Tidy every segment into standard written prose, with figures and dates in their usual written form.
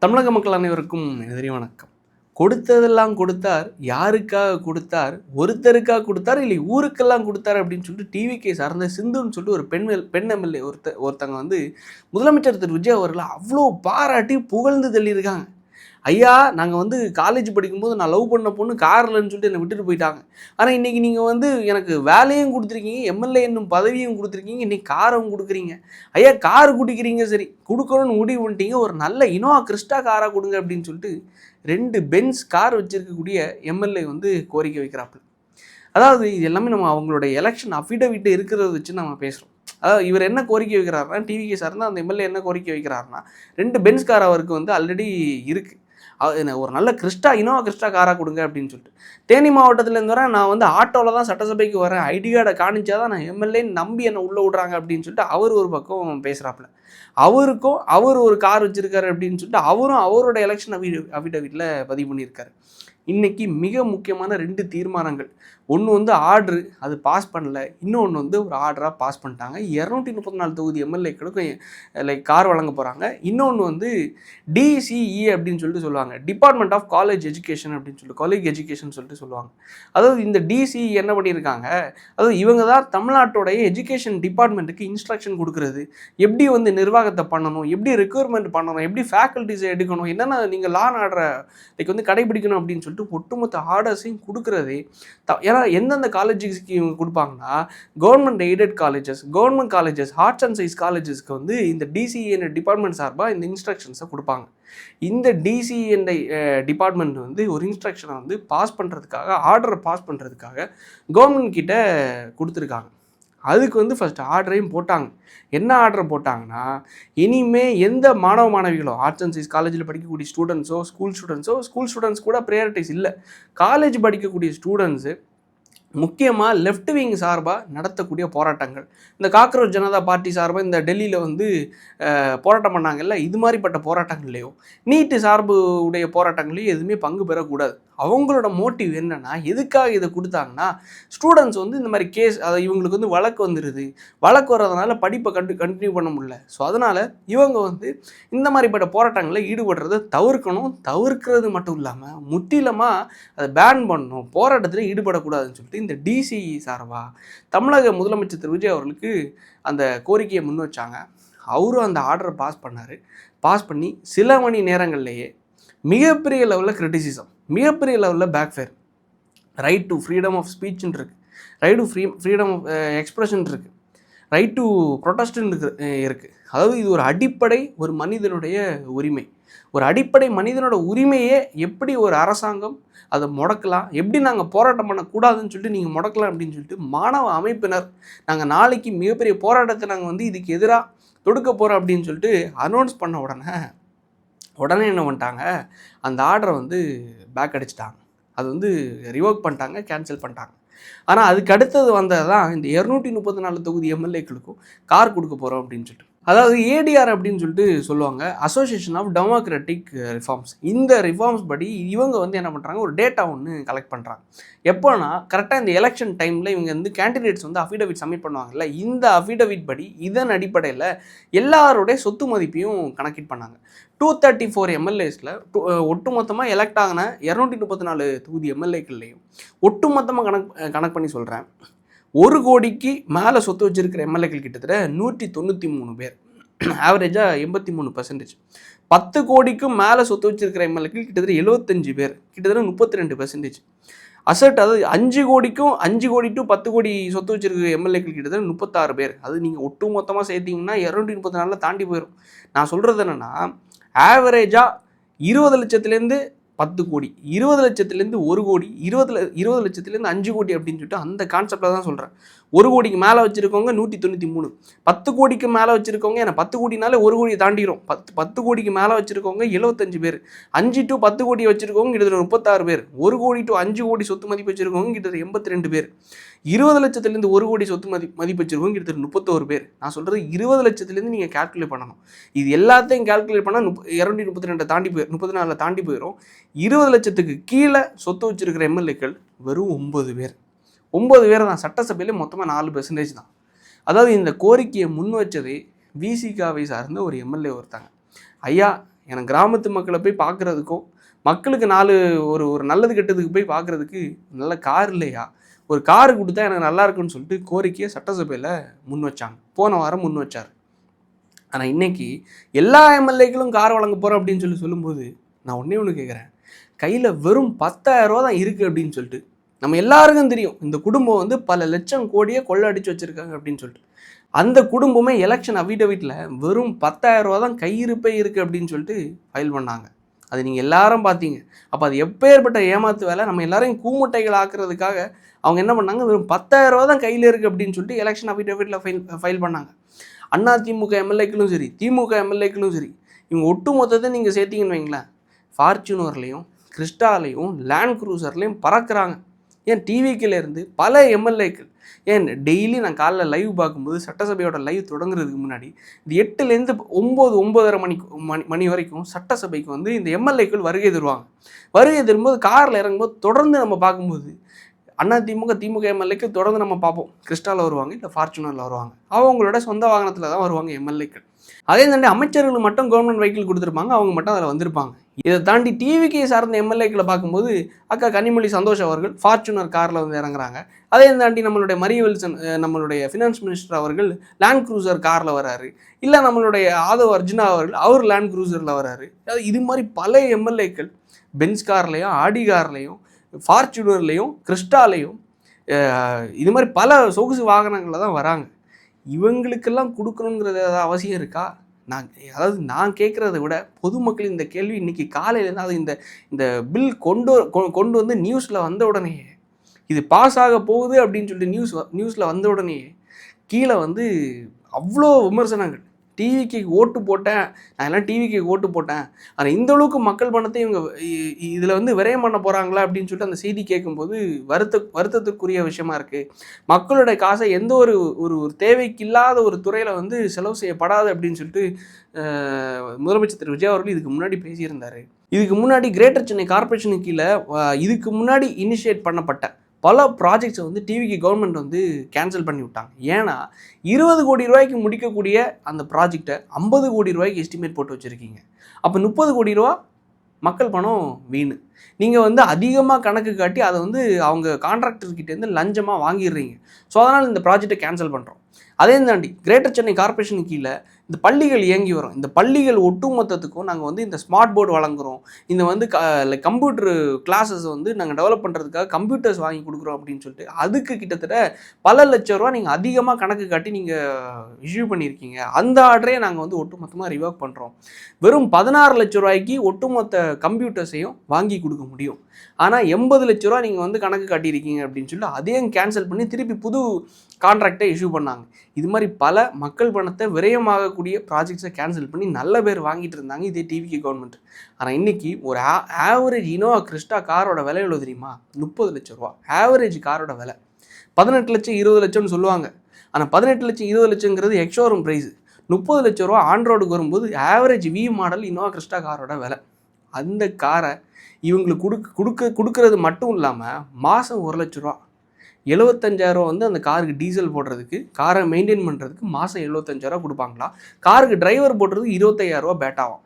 தமிழக மக்கள் அனைவருக்கும் எதிரி வணக்கம். கொடுத்ததெல்லாம் கொடுத்தார், யாருக்காக கொடுத்தார், ஒருத்தருக்காக கொடுத்தார், இல்லை ஊருக்கெல்லாம் கொடுத்தார் அப்படின்னு சொல்லிட்டு டிவிகே சார்ந்த சிந்துன்னு சொல்லிட்டு ஒரு பெண் எம்எல்ஏ ஒருத்தங்க வந்து முதலமைச்சர் திரு விஜய் அவர்களை அவ்வளோ பாராட்டி புகழ்ந்து தள்ளியிருக்காங்க. ஐயா, நாங்கள் வந்து காலேஜ் படிக்கும்போது நான் லவ் பண்ண பொண்ணு கார்லன்னு சொல்லிட்டு என்னை விட்டுட்டு போயிட்டாங்க. ஆனால் இன்றைக்கி நீங்கள் வந்து எனக்கு வேலையும் கொடுத்துருக்கீங்க, எம்எல்ஏ என்னும் பதவியும் கொடுத்துருக்கீங்க, இன்றைக்கி காரும் கொடுக்குறீங்க. ஐயா, கார் குடிக்கிறீங்க, சரி கொடுக்கணும்னு முடிவு பண்ணிட்டீங்க, ஒரு நல்ல இனோவா கிறிஸ்டா காராக கொடுங்க அப்படின்னு சொல்லிட்டு 2 பென்ஸ் கார் வச்சுருக்கக்கூடிய எம்எல்ஏ வந்து கோரிக்கை வைக்கிறாப்புல. அதாவது இது எல்லாமே நம்ம அவங்களோட எலெக்ஷன் அஃபிடவிட் இருக்கிறத வச்சு நம்ம பேசுகிறோம். அதாவது இவர் என்ன கோரிக்கை வைக்கிறாருன்னா, டிவிகே சார்னா அந்த எம்எல்ஏ என்ன கோரிக்கை வைக்கிறாருன்னா, 2 பென்ஸ் கார் அவருக்கு வந்து ஆல்ரெடி இருக்குது. ஒரு நல்ல இனோவா கிறிஸ்டா காராக கொடுங்க அப்படின்னு சொல்லிட்டு. தேனி மாவட்டத்துலேருந்து வரேன், நான் வந்து ஆட்டோவில் தான் சட்டசபைக்கு வரேன், ஐடி கார்டை காணிச்சா தான் நான் எம்எல்ஏன்னு நம்பி என்னை உள்ளே விட்றாங்க அப்படின்னு சொல்லிட்டு அவர் ஒரு பக்கம் பேசுகிறாப்புல. அவர் ஒரு கார் வச்சுருக்காரு அப்படின்னு சொல்லிட்டு அவரும் அவரோட எலெக்ஷன் அஃபிடவிட்டில் பதிவு பண்ணியிருக்காரு. இன்றைக்கி மிக முக்கியமான 2 தீர்மானங்கள். ஒன்று வந்து ஆர்டரு, அது பாஸ் பண்ணல. இன்னொன்று வந்து ஒரு ஆர்டராக பாஸ் பண்ணிட்டாங்க. 234 தொகுதி எம்எல்ஏக்களுக்கும் கார் வழங்க போகிறாங்க. இன்னொன்று வந்து டிசிஇ அப்படின்னு சொல்லிட்டு சொல்லுவாங்க, டிபார்ட்மெண்ட் ஆஃப் காலேஜ் எஜுகேஷன் அப்படின்னு சொல்லிட்டு, காலேஜ் எஜுகேஷன் சொல்லிட்டு சொல்லுவாங்க. அதாவது இந்த டிசிஇ என்ன பண்ணியிருக்காங்க, அதாவது இவங்க தான் தமிழ்நாட்டோடைய எஜுகேஷன் டிபார்ட்மெண்ட்டுக்கு இன்ஸ்ட்ரக்ஷன் கொடுக்குறது, எப்படி வந்து நிர்வாகத்தை பண்ணணும், எப்படி ரெக்யூர்மெண்ட் பண்ணணும், எப்படி ஃபேக்கல்ட்டிஸை எடுக்கணும், என்னென்ன நீங்கள் லா அண்ட் ஆர்டரை வந்து கடைபிடிக்கணும் அப்படின்னு சொல்லிட்டு ஒட்டுமொத்த ஆர்டர்ஸையும் கொடுக்குறதே. ஏன்னா எந்தெந்த காலேஜஸ்க்கு இவங்க கொடுப்பாங்கன்னா, government aided colleges, arts and science காலேஜஸ்க்கு வந்து இந்த டிசிஏ டிபார்ட்மெண்ட் சார்பாக இந்த இன்ஸ்ட்ரக்ஷன்ஸை கொடுப்பாங்க. இந்த டிசிஏ டிபார்ட்மெண்ட் வந்து ஒரு இன்ஸ்ட்ரக்ஷனை வந்து பாஸ் பண்ணுறதுக்காக, ஆர்டரை பாஸ் பண்ணுறதுக்காக கவர்மெண்ட் கிட்ட கொடுத்துருக்காங்க. அதுக்கு வந்து ஃபஸ்ட் ஆர்டரையும் போட்டாங்க. என்ன ஆர்டர் போட்டாங்கன்னா, இனிமே எந்த மாணவ மாணவிகளோ, ஆர்ட்ஸ் அண்ட் சயின்ஸ் காலேஜில் படிக்கக்கூடிய ஸ்கூல் ஸ்டூடெண்ட்ஸ் கூட ப்ரையாரிட்டிஸ் இல்லை, காலேஜ் படிக்கக்கூடிய ஸ்டூடெண்ட்ஸு முக்கியமாக லெஃப்ட் விங் சார்பாக நடத்தக்கூடிய போராட்டங்கள், இந்த காக்ரோச் ஜனதா பார்ட்டி சார்பாக இந்த டெல்லியில் வந்து போராட்டம் பண்ணாங்கல்ல, இது மாதிரிப்பட்ட போராட்டங்கள்லையோ நீட்டு சார்பு உடைய போராட்டங்களையும் எதுவுமே பங்கு பெறக்கூடாது. அவங்களோட மோட்டிவ் என்னென்னா, எதுக்காக இதை கொடுத்தாங்கன்னா, ஸ்டூடெண்ட்ஸ் வந்து இந்த மாதிரி கேஸ், அதை இவங்களுக்கு வந்து வழக்கு வந்துடுது, வழக்கு வர்றதுனால படிப்பை கண்டினியூ பண்ண முடியல. ஸோ அதனால் இவங்க வந்து இந்த மாதிரிப்பட்ட போராட்டங்களில் ஈடுபடுறதை தவிர்க்கிறது மட்டும் இல்லாமல் முற்றிலுமாக அதை பேன் பண்ணணும், போராட்டத்தில் ஈடுபடக்கூடாதுன்னு சொல்லிட்டு இந்த டிசிஇ சார்பாக தமிழக முதலமைச்சர் திரு விஜய் அவர்களுக்கு அந்த கோரிக்கையை முன் வச்சாங்க. அவரும் அந்த ஆர்டரை பாஸ் பண்ணி சில மணி நேரங்கள்லேயே மிகப்பெரிய லெவலில் கிரிட்டிசிசம், மிகப்பெரிய லெவலில் backfire. Right to freedom of ஸ்பீச்சுன்னு இருக்குது, right to freedom of expression இருக்குது, ரைட் டு ப்ரொட்டஸ்ட்னு இருக்குது. அதாவது இது ஒரு அடிப்படை ஒரு மனிதனுடைய உரிமை. ஒரு அடிப்படை மனிதனோட உரிமையே எப்படி ஒரு அரசாங்கம் அதை முடக்கலாம், எப்படி நாங்கள் போராட்டம் பண்ணக்கூடாதுன்னு சொல்லிட்டு நீங்கள் முடக்கலாம் அப்படின்னு சொல்லிட்டு மாணவ அமைப்பினர் நாங்கள் நாளைக்கு மிகப்பெரிய போராட்டத்தை நாங்கள் வந்து இதுக்கு எதிராக தொடுக்க போகிறோம் அப்படின்னு சொல்லிட்டு அனௌன்ஸ் பண்ண உடனே என்ன பண்ணிட்டாங்க, அந்த ஆர்டரை வந்து பேக் அடிச்சிட்டாங்க. அது வந்து ரிவோக் பண்ணிட்டாங்க, கேன்சல் பண்ணிட்டாங்க. ஆனால் அதுக்கு அடுத்தது வந்தது தான் இந்த 234 தொகுதி எம்எல்ஏக்களுக்கும் கார் கொடுக்க போகிறோம் அப்படின்னு சொல்லிட்டு. அதாவது ஏடிஆர் அப்படின்னு சொல்லிட்டு சொல்லுவாங்க, அசோசியேஷன் ஆஃப் டெமோக்ராட்டிக் ரிஃபார்ம்ஸ். இந்த ரிஃபார்ம்ஸ் படி இவங்க வந்து என்ன பண்ணுறாங்க, ஒரு டேட்டா ஒன்று கலெக்ட் பண்ணுறாங்க. எப்போனா கரெக்டாக இந்த எலெக்ஷன் டைமில் இவங்க வந்து கேண்டிடேட்ஸ் வந்து அஃபிடவிட் சப்மிட் பண்ணுவாங்கல்ல, இந்த அஃபிடவிட் படி இதன் அடிப்படையில் எல்லாருடைய சொத்து மதிப்பையும் கணக்கிட் பண்ணாங்க. 234 எம்எல்ஏஸில் ஒட்டுமொத்தமாக எலெக்ட் ஆகின 234 தொகுதி எம்எல்ஏக்கள்லையும் ஒட்டுமொத்தமாக கணக்கு பண்ணி சொல்கிறேன், 1 கோடிக்கு மேலே சொத்து வச்சுருக்கிற எம்எல்ஏக்கள் கிட்டத்தட்ட 193 பேர், ஆவரேஜாக 83%. 10 கோடிக்கும் மேலே சொத்து வச்சுருக்கிற எம்எல்ஏக்கள் கிட்டத்தட்ட 75 பேர், கிட்டத்தட்ட 32%. அசட், அதாவது 5 கோடி டு 10 கோடி சொத்து வச்சுருக்கிற எம்எல்ஏக்கள் கிட்டத்தட்ட 36 பேர். அது நீங்கள் ஒட்டு மொத்தமாக சேர்த்திங்கன்னா 234 தாண்டி போயிடும். நான் சொல்கிறது என்னென்னா, ஆவரேஜாக 20 லட்சத்துலேருந்து 10 கோடி, 20 லட்சத்துலேருந்து 1 கோடி, 20 லட்சத்துலேருந்து 5 கோடி அப்படின்னு சொல்லிட்டு அந்த கான்செப்டில் தான் சொல்கிறேன். 1 கோடிக்கு மேலே வச்சுருக்கவங்க 193, 10 கோடிக்கு மேலே வச்சுருக்கவங்க, ஏன்னா 10 கோடினாலே 1 கோடியை தாண்டிடும், 10 கோடிக்கு மேலே வச்சுருக்கவங்க 75 பேர், 5 to 10 கோடி வச்சுருக்கவங்க கிட்டத்தட்ட 36 பேர், 1 கோடி to 5 கோடி சொத்து மதிப்பு வச்சுருக்கவங்க கிட்டத்தட்ட 82 பேர், 20 லட்சத்துலேருந்து 1 கோடி சொத்து மதிப்பு வச்சுருக்கவங்க கிட்டத்தட்ட 31 பேர். நான் சொல்கிறது 20 லட்சத்துலேருந்து நீங்கள் கேல்குலேட் பண்ணணும். இது எல்லாத்தையும் கேல்குலேட் பண்ணால் 232 தாண்டி 34 தாண்டி போயிடும். 20 லட்சத்துக்கு கீழே சொத்து வச்சுருக்கிற எம்எல்ஏக்கள் வெறும் 9 பேர். 9 பேர் தான். சட்டசபையிலே மொத்தமாக 4% தான். அதாவது இந்த கோரிக்கையை முன் வச்சதே விசிகாவை சார்ந்த ஒரு எம்எல்ஏ ஒருத்தாங்க. ஐயா, எனக்கு கிராமத்து மக்களை போய் பார்க்குறதுக்கும் மக்களுக்கு ஒரு ஒரு நல்லது கெட்டதுக்கு போய் பார்க்குறதுக்கு நல்ல கார் இல்லையா, ஒரு காரு கொடுத்தா எனக்கு நல்லா இருக்குன்னு சொல்லிட்டு கோரிக்கையை சட்டசபையில் முன் வச்சாங்க. போன வாரம் முன் வச்சார். ஆனால் இன்றைக்கி எல்லா எம்எல்ஏக்களும் கார் வழங்க போகிறோம் அப்படின்னு சொல்லும்போது நான் ஒன்று கேட்குறேன். கையில் வெறும் 10,000 ரூபா தான் இருக்குது அப்படின்னு சொல்லிட்டு நம்ம எல்லாருக்கும் தெரியும் இந்த குடும்பம் வந்து பல லட்சம் கோடியை கொள்ளை அடித்து வச்சுருக்காங்க அப்படின்னு சொல்லிட்டு. அந்த குடும்பமே எலெக்ஷன் அஃபிடவிட்டில் வெறும் 10,000 ரூபா தான் கையிருப்பே இருக்குது அப்படின்னு சொல்லிட்டு ஃபைல் பண்ணாங்க. அது நீங்கள் எல்லாரும் பார்த்தீங்க. அப்போ அது எப்பேற்பட்ட ஏமாத்து வேலை. நம்ம எல்லாரையும் கூமுட்டைகள் ஆக்குறதுக்காக அவங்க என்ன பண்ணாங்க, வெறும் 10,000 ரூபா தான் கையில் இருக்குது அப்படின்னு சொல்லிட்டு எலெக்ஷன் அஃபிடவிட்டில் ஃபைல் பண்ணாங்க. அதிமுக எம்எல்ஏக்களும் சரி, திமுக எம்எல்ஏக்களும் சரி, இவங்க ஒட்டு மொத்தத்தை நீங்கள் சேர்த்திங்கன்னு வைங்களேன், ஃபார்ச்சுனர்லேயும் கிறிஸ்டாலையும் லேண்ட் க்ரூசர்லேயும் பறக்கிறாங்க. ஏன் டிவிக்கிலேருந்து பல எம்எல்ஏக்கள், ஏன் டெய்லி நான் காலைல லைவ் பார்க்கும்போது சட்டசபையோட லைவ் தொடங்குறதுக்கு முன்னாடி இந்த 8லேருந்து 9 மணி வரைக்கும் சட்டசபைக்கு வந்து இந்த எம்எல்ஏக்கள் வருகை தருவாங்க. வருகை தரும்போது காரில் இறங்கும்போது தொடர்ந்து நம்ம பார்க்கும்போது அதிமுக திமுக எம்எல்ஏக்கு தொடர்ந்து நம்ம பார்ப்போம். கிறிஸ்டாவில் வருவாங்க, இல்லை ஃபார்ச்சுனரில் வருவாங்க. அவங்களோட சொந்த வாகனத்தில் தான் வருவாங்க எம்எல்ஏக்கள். அதே தாண்டி அமைச்சர்கள் மட்டும் கவர்மெண்ட் வெஹிக்கிள் கொடுத்துருப்பாங்க, அவங்க மட்டும் அதில் வந்திருப்பாங்க. இதை தாண்டி டிவிக்கு சார்ந்த எம்எல்ஏக்களை பார்க்கும்போது அக்கா கனிமொழி சந்தோஷ் அவர்கள் ஃபார்ச்சுனர் காரில் வந்து இறங்குறாங்க. அதே தாண்டி நம்மளுடைய மரியவெல்சன், நம்மளுடைய ஃபினான்ஸ் மினிஸ்டர் அவர்கள் லேண்ட் க்ரூசர் காரில் வராரு. இல்லை நம்மளுடைய ஆதவ் அர்ஜுனா அவர்கள் அவர் லேண்ட் க்ரூசரில் வராரு. இது மாதிரி பல எம்எல்ஏக்கள் பென்ஸ் கார்லேயும் ஆடி கார்லேயும் ஃபார்ச்சுனர்லேயும் கிறிஸ்டாலையும் இது மாதிரி பல சொகுசு வாகனங்களில் தான் வராங்க. இவங்களுக்கெல்லாம் கொடுக்கணுங்கிறது ஏதாவது அவசியம் இருக்கா? நான் கேட்குறத விட பொதுமக்கள் இந்த கேள்வி இன்றைக்கி காலையிலேருந்து, அது இந்த பில் கொண்டு வந்து நியூஸில் வந்த உடனே, இது பாஸ் ஆக போகுது அப்படின்னு சொல்லிட்டு நியூஸில் வந்த உடனே கீழே வந்து அவ்வளோ விமர்சனங்கள். டிவிக்கு ஓட்டு போட்டேன், நான் எல்லாம் டிவிக்கு ஓட்டு போட்டேன், ஆனால் இந்த அளவுக்கு மக்கள் பணத்தை இவங்க இதில் வந்து விரயம் பண்ண போகிறாங்களா அப்படின்னு சொல்லிட்டு அந்த செய்தி கேட்கும்போது வருத்தத்திற்குரிய விஷயமா இருக்குது. மக்களுடைய காசை எந்த ஒரு ஒரு தேவைக்கு இல்லாத ஒரு துறையில் வந்து செலவு செய்யப்படாது அப்படின்னு சொல்லிட்டு முதலமைச்சர் திரு விஜய் அவர்கள் இதுக்கு முன்னாடி பேசியிருந்தார். இதுக்கு முன்னாடி கிரேட்டர் சென்னை கார்பரேஷனுக்கு கீழே இதுக்கு முன்னாடி இனிஷியேட் பண்ணப்பட்ட பல ப்ராஜெக்ட்ஸை வந்து டிவிக்கு கவர்மெண்ட் வந்து கேன்சல் பண்ணி விட்டாங்க. ஏன்னா 20 கோடி ரூபாய்க்கு முடிக்கக்கூடிய அந்த ப்ராஜெக்டை 50 கோடி ரூபாய்க்கு எஸ்டிமேட் போட்டு வச்சுருக்கீங்க. அப்போ 30 கோடி ரூபா மக்கள் பணம் வீணு. நீங்கள் வந்து அதிகமாக கணக்கு காட்டி அதை வந்து அவங்க கான்ட்ராக்டர்கிட்டேருந்து லஞ்சமாக வாங்கிடுறீங்க. ஸோ அதனால் இந்த ப்ராஜெக்டை கேன்சல் பண்ணுறோம். அதே தாண்டி கிரேட்டர் சென்னை கார்பரேஷன் கீழே இந்த பள்ளிகள் இயங்கி வரும். இந்த பள்ளிகள் ஒட்டுமொத்தத்துக்கும் நாங்கள் வந்து இந்த ஸ்மார்ட் போர்டு வழங்குகிறோம், இந்த வந்து கம்ப்யூட்டர் கிளாஸஸ் வந்து நாங்கள் டெவலப் பண்ணுறதுக்காக கம்ப்யூட்டர்ஸ் வாங்கி கொடுக்குறோம் அப்படின்னு சொல்லிட்டு அதுக்கு கிட்டத்தட்ட பல லட்சம் ரூபா நீங்கள் அதிகமாக கணக்கு காட்டி நீங்கள் இஷ்யூ பண்ணியிருக்கீங்க. அந்த ஆர்டரே நாங்கள் வந்து ஒட்டுமொத்தமாக ரிவர்க் பண்ணுறோம். வெறும் 16 லட்சம் ரூபாய்க்கு ஒட்டுமொத்த கம்ப்யூட்டர்ஸையும் வாங்கி கொடுக்க முடியும். ஆனால் 80 லட்ச ரூபா நீங்கள் வந்து கணக்கு காட்டியிருக்கீங்க அப்படின்னு சொல்லி அதையும் கேன்சல் பண்ணி திருப்பி புது கான்ட்ராக்டை இஷ்யூ பண்ணாங்க. இது மாதிரி பல மக்கள் பணத்தை விரயமாகக்கூடிய ப்ராஜெக்ட்ஸை கேன்சல் பண்ணி நல்ல பேர் வாங்கிட்டு இருந்தாங்க இதே டிவிக்கு கவர்மெண்ட். ஆனால் இன்றைக்கி ஒரு ஆவரேஜ் இனோவா கிறிஸ்டா காரோட விலை எவ்வளோ தெரியுமா? 30 லட்ச ரூபா ஆவரேஜ் காரோட விலை. 18 லட்சம் 20 லட்சம்னு சொல்லுவாங்க. ஆனால் 18 லட்சம் 20 லட்சங்கிறது எக்ஸ்ஷோரூம் ப்ரைஸு. 30 லட்ச ரூபா ஆன் ரோடுக்கு வரும்போது average V model Innova Crysta காரோட விலை. அந்த காரை இவங்களுக்கு கொடுக்கறது மட்டும் இல்லாமல் மாதம் 1 லட்ச ரூபா, 75,000 வந்து அந்த காருக்கு டீசல் போடுறதுக்கு, காரை மெயின்டைன் பண்ணுறதுக்கு மாதம் 75,000 கொடுப்பாங்களா? காருக்கு டிரைவர் போடுறதுக்கு 25,000 பேட்டாகும்.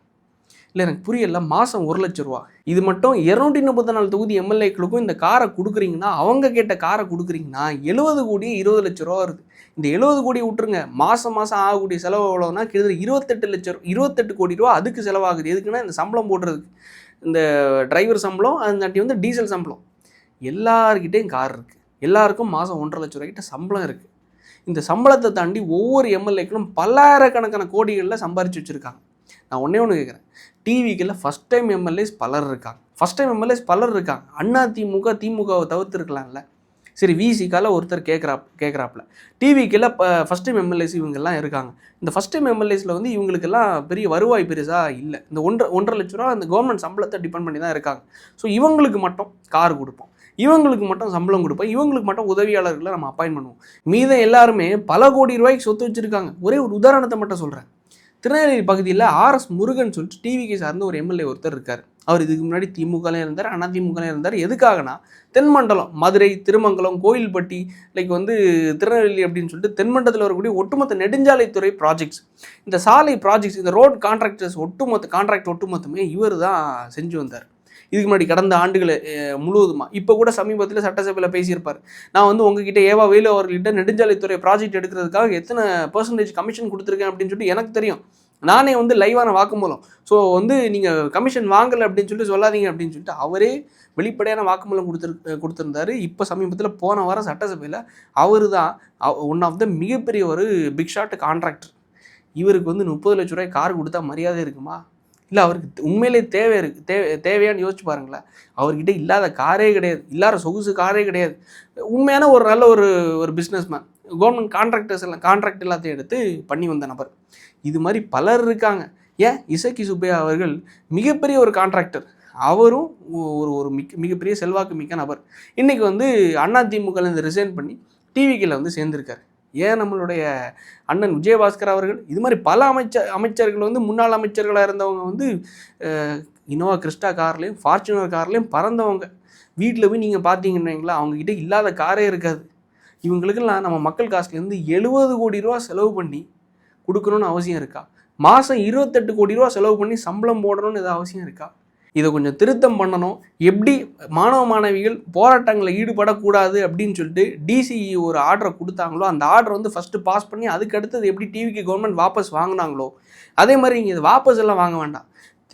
இல்லை எனக்கு புரியல. மாதம் 1 லட்ச ரூபா. இது மட்டும் 234 தொகுதி எம்எல்ஏக்களுக்கும் இந்த காரை கொடுக்குறீங்கன்னா, அவங்க கேட்ட காரை கொடுக்குறீங்கன்னா 70 கோடியே 20 லட்ச ரூபா வருது. இந்த 70 கோடி விட்டுருங்க, மாதம் ஆகக்கூடிய செலவு எவ்வளோன்னா கிட்டத்தட்ட 28 கோடி ரூபா அதுக்கு செலவாகுது. எதுக்குன்னா இந்த சம்பளம் போடுறதுக்கு, இந்த டிரைவர் சம்பளம், அந்தாட்டி வந்து டீசல் சம்பளம். எல்லார்கிட்டையும் கார் இருக்குது, எல்லாருக்கும் மாதம் 1.5 லட்ச ரூபாய்க்கிட்ட சம்பளம் இருக்குது. இந்த சம்பளத்தை தாண்டி ஒவ்வொரு எம்எல்ஏக்களும் பல்லாயிரக்கணக்கான கோடிகளில் சம்பாரித்து வச்சுருக்காங்க. நான் ஒன்று கேட்குறேன், டிவிக்கில் ஃபஸ்ட் டைம் எம்எல்ஏஸ் பலர் இருக்காங்க. அதிமுக திமுகவை தவிர்த்துருக்கலாம்ல. சரி, விசிகால ஒருத்தர் கேட்குறாப்புல, டிவிக்கில் ஃபஸ்ட் டைம் எம்எல்ஏஸ் இவங்கெல்லாம் இருக்காங்க. இந்த ஃபஸ்ட் டைம் எம்எல்ஏஸில் வந்து இவங்களுக்கெல்லாம் பெரிய வருவாய் பெருசாக இல்லை. இந்த 1.5 லட்ச ரூபா அந்த கவர்மெண்ட் சம்பளத்தை டிபெண்ட் பண்ணி தான் இருக்காங்க. ஸோ இவங்களுக்கு மட்டும் கார் கொடுப்போம், இவங்களுக்கு மட்டும் சம்பளம் கொடுப்போம், இவங்களுக்கு மட்டும் உதவியாளர்களை நம்ம அப்பாயின் பண்ணுவோம். மீதம் எல்லாருமே பல கோடி ரூபாய்க்கு சொத்து வச்சுருக்காங்க. ஒரே ஒரு உதாரணத்தை மட்டும் சொல்கிறேன். திருநெல்வேலி பகுதியில் ஆர்எஸ் முருகன் சொல்லிட்டு டிவிக்கு சார்ந்த ஒரு எம்எல்ஏ ஒருத்தர் இருக்கார். அவர் இதுக்கு முன்னாடி திமுகலையும் இருந்தார், அதிமுகலையும் இருந்தார். எதுக்காகனா தென்மண்டலம், மதுரை, திருமங்கலம், கோயில்பட்டி, லைக் வந்து திருநெல்வேலி அப்படின்னு சொல்லிட்டு தென்மண்டலத்தில் வரக்கூடிய ஒட்டுமொத்த நெடுஞ்சாலைத்துறை ப்ராஜெக்ட்ஸ், இந்த சாலை ப்ராஜெக்ட்ஸ், இந்த ரோட் கான்ட்ராக்டர்ஸ் ஒட்டுமொத்தமே இவர் தான் செஞ்சு வந்தார். இதுக்கு முன்னாடி கடந்த ஆண்டுகளை முழுவதுமா. இப்போ கூட சமீபத்தில் சட்டசபையில் பேசியிருப்பார். நான் வந்து உங்ககிட்ட ஏவா வேலு அவர்கிட்ட நெடுஞ்சாலைத்துறை ப்ராஜெக்ட் எடுக்கிறதுக்காக எத்தனை % கமிஷன் கொடுத்துருக்கேன் அப்படின்னு சொல்லிட்டு எனக்கு தெரியும். நானே வந்து லைவான வாக்குமூலம். ஸோ வந்து நீங்கள் கமிஷன் வாங்கலை அப்படின்னு சொல்லிட்டு சொல்லாதீங்க அப்படின்னு சொல்லிட்டு அவரே வெளிப்படையான வாக்குமூலம் கொடுத்துருந்தாரு. இப்போ சமீபத்தில் போன வாரம் சட்டசபையில் அவர் தான் ஒன் ஆஃப் த மிகப்பெரிய ஒரு பிக் ஷாட் கான்ட்ராக்டர். இவருக்கு வந்து 30 லட்ச ரூபாய் கார் கொடுத்தா மரியாதை இருக்குமா? இல்லை அவருக்கு உண்மையிலே தேவையான்னு யோசிச்சு பாருங்களேன். அவர்கிட்ட இல்லாத காரே கிடையாது, இல்லாத சொகுசு காரே கிடையாது. உண்மையான ஒரு நல்ல ஒரு பிஸ்னஸ்மேன். கவர்மெண்ட் கான்ட்ராக்ட் எல்லாத்தையும் எடுத்து பண்ணி வந்த நபர். இது மாதிரி பலர் இருக்காங்க. ஏன் இசக்கி சுப்பையா அவர்கள் மிகப்பெரிய ஒரு கான்ட்ராக்டர். அவரும் ஒரு மிகப்பெரிய செல்வாக்கு மிக்க நபர். இன்றைக்கி வந்து அதிமுகலேருந்து ரிசைன் பண்ணி டிவிக்கில் வந்து சேர்ந்திருக்காரு. ஏன் நம்மளுடைய அண்ணன் விஜயபாஸ்கர் அவர்கள் இது மாதிரி பல அமைச்சர்கள் வந்து முன்னாள் அமைச்சர்களாக இருந்தவங்க வந்து இனோவா கிறிஸ்டா கார்லேயும் ஃபார்ச்சுனர் கார்லேயும் பறந்தவங்க. வீட்டில் போய் நீங்கள் பார்த்தீங்கன்னீங்களா அவங்கக்கிட்ட இல்லாத காரே இருக்காது. இவங்களுக்கெல்லாம் நம்ம மக்கள் காசுலேருந்து 70 கோடி ரூபா செலவு பண்ணி கொடுக்கணும்னு அவசியம் இருக்கா? மாதம் 28 கோடி ரூபா செலவு பண்ணி சம்பளம் போடணும்னு எதாவது அவசியம் இருக்கா? இதை கொஞ்சம் திருத்தம் பண்ணணும். எப்படி மாணவ மாணவிகள் போராட்டங்களில் ஈடுபடக்கூடாது அப்படின்னு சொல்லிட்டு டிசிஇ ஒரு ஆர்டரை கொடுத்தாங்களோ, அந்த ஆர்டரை வந்து ஃபஸ்ட்டு பாஸ் பண்ணி அதுக்கு அடுத்தது எப்படி டிவிக்கு கவர்மெண்ட் வாபஸ் வாங்கினாங்களோ அதே மாதிரி நீங்கள் இது வாபஸ் எல்லாம் வாங்க வேண்டாம்.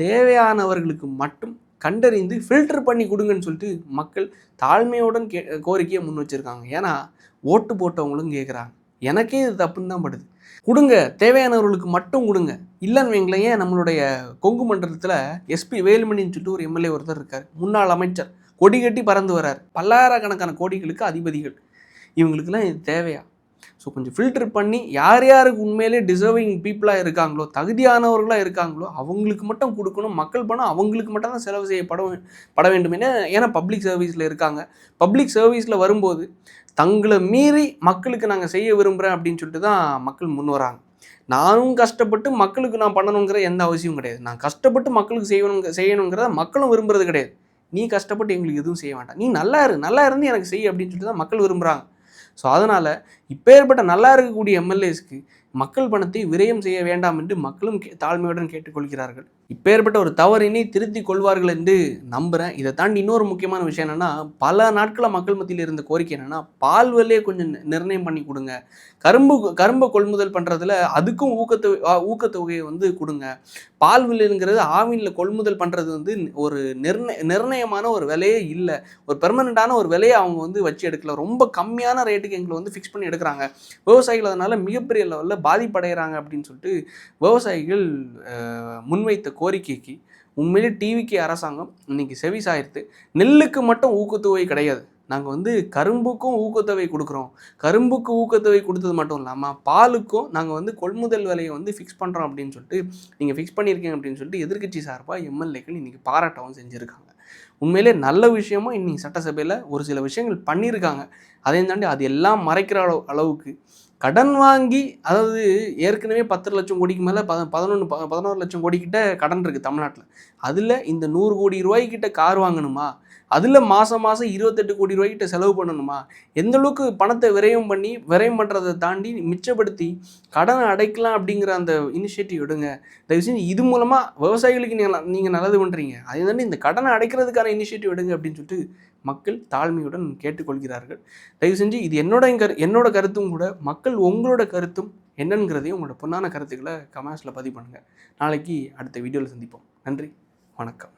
தேவையானவர்களுக்கு மட்டும் கண்டறிந்து ஃபில்டர் பண்ணி கொடுங்கன்னு சொல்லிட்டு மக்கள் தாழ்மையுடன் கோரிக்கையை முன் வச்சுருக்காங்க. ஏன்னா ஓட்டு போட்டவங்களும் கேட்குறாங்க. எனக்கே இது தப்புன்னு தான் படுது. கொடுங்க, தேவையானவர்களுக்கு மட்டும் கொடுங்க. இல்லைன்னு வைங்களேன், நம்மளுடைய கொங்கு மண்டலத்தில் எஸ்பி வேலுமணின்னு சொல்லிட்டு ஒரு எம்எல்ஏ ஒருத்தர் இருக்கார். முன்னாள் அமைச்சர், கொடி கட்டி பறந்து வர்றார். பல்லாயிரக்கணக்கான கோடிகளுக்கு அதிபதிகள். இவங்களுக்கெல்லாம் இது தேவையா? ஸோ கொஞ்சம் ஃபில்டர் பண்ணி யாருக்கு உண்மையிலே டிசர்விங் பீப்புளாக இருக்காங்களோ, தகுதியானவர்களாக இருக்காங்களோ அவங்களுக்கு மட்டும் கொடுக்கணும். மக்கள் பணம் அவங்களுக்கு மட்டும் தான் செலவு செய்யப்பட வேண்டும். ஏன்னா பப்ளிக் சர்வீஸில் இருக்காங்க. பப்ளிக் சர்வீஸில் வரும்போது தங்களை மீறி மக்களுக்கு நாங்கள் செய்ய விரும்புகிறேன் அப்படின்னு சொல்லிட்டு தான் மக்கள் முன் வராங்க. நானும் கஷ்டப்பட்டு மக்களுக்கு நான் பண்ணணுங்கிற எந்த அவசியமும் கிடையாது. நான் கஷ்டப்பட்டு மக்களுக்கு செய்யணுங்கிறத மக்களும் விரும்புறது கிடையாது. நீ கஷ்டப்பட்டு எங்களுக்கு எதுவும் செய்ய வேண்டாம், நீ நல்லா இருந்து எனக்கு செய் அப்படின்னு சொல்லிட்டு தான் மக்கள் விரும்புகிறாங்க. ஸோ அதனால் இப்பேற்பட்ட நல்லா இருக்கக்கூடிய எம்எல்ஏஸ்க்கு மக்கள் பணத்தை விரயம் செய்ய வேண்டாம் என்று மக்களும் தாழ்மையுடன் கேட்டுக்கொள்கிறார்கள். இப்பேற்பட்ட ஒரு தவறினை திருத்தி கொள்வார்கள் என்று நம்புகிறேன். இதை தாண்டி இன்னொரு முக்கியமான விஷயம் என்னென்னா, பல நாட்களில் மக்கள் மத்தியில் இருந்த கோரிக்கை என்னென்னா, பால் விலையை கொஞ்சம் நிர்ணயம் பண்ணி கொடுங்க. கரும்பை கொள்முதல் பண்ணுறதுல அதுக்கும் ஊக்கத்தொகையை வந்து கொடுங்க. பால் விலைங்கிறது ஆவினில் கொள்முதல் பண்ணுறது வந்து ஒரு நிர்ணயமான ஒரு விலையே இல்லை. ஒரு பெர்மனண்ட்டான ஒரு விலையை அவங்க வந்து வச்சு எடுக்கல. ரொம்ப கம்மியான ரேட்டுக்கு எங்களை வந்து ஃபிக்ஸ் பண்ணி எடுக்கிறாங்க. விவசாயிகள் அதனால் மிகப்பெரிய லெவலில் பாதிப்படைகிறாங்க அப்படின்னு சொல்லிட்டு விவசாயிகள் முன்வைத்த கோரிக்கைக்கு உண்மையிலே டிவிக்கு அரசாங்கம் இன்னைக்கு செவி சாய்த்து. நெல்லுக்கு மட்டும் ஊக்கத்தொகை கிடையாது, நாங்கள் வந்து கரும்புக்கும் ஊக்கத்தொகை கொடுக்குறோம். கரும்புக்கு ஊக்கத்தொகை கொடுத்தது மட்டும் இல்லாமல் பாலுக்கும் நாங்கள் வந்து கொள்முதல் விலையை வந்து ஃபிக்ஸ் பண்ணுறோம் அப்படின்னு சொல்லிட்டு நீங்கள் ஃபிக்ஸ் பண்ணியிருக்கீங்க அப்படின்னு சொல்லிட்டு எதிர்க்கட்சி சார்பாக எம்எல்ஏக்கள் இன்றைக்கி பாராட்டவும் செஞ்சுருக்காங்க. உண்மையிலே நல்ல விஷயமும் இன்றைக்கி சட்டசபையில் ஒரு சில விஷயங்கள் பண்ணியிருக்காங்க. அதையும் தாண்டி அது எல்லாம் மறைக்கிற அளவுக்கு கடன் வாங்கி, அதாவது ஏற்கனவே 10 லட்சம் கோடிக்கு மேலே 11 லட்சம் கோடிக்கிட்ட கடன் இருக்குது தமிழ்நாட்டில். அதில் இந்த 100 கோடி ரூபாய்க்கிட்ட கார் வாங்கணுமா? அதில் மாதம் 28 கோடி ரூபாய்க்கிட்ட செலவு பண்ணணுமா? எந்த அளவுக்கு பணத்தை விரயம் பண்ணுறதை தாண்டி மிச்சப்படுத்தி கடனை அடைக்கலாம் அப்படிங்கிற அந்த இனிஷியேட்டிவ் எடுங்க. தயவு செஞ்சு இது மூலமாக விவசாயிகளுக்கு நீங்கள் நல்லது பண்ணுறீங்க. அதே தாண்டி இந்த கடனை அடைக்கிறதுக்கான இனிஷியேட்டிவ் எடுங்க அப்படின்னு சொல்லிட்டு மக்கள் தாழ்மையுடன் கேட்டுக்கொள்கிறார்கள். தயவு செஞ்சு இது என்னோட கருத்தும் கூட. மக்கள் உங்களோட கருத்தும் என்னங்கிறதையும் உங்களோட பொன்னான கருத்துக்களை கமெண்ட்ஸில் பதிவு பண்ணுங்கள். நாளைக்கு அடுத்த வீடியோவில் சந்திப்போம். நன்றி, வணக்கம்.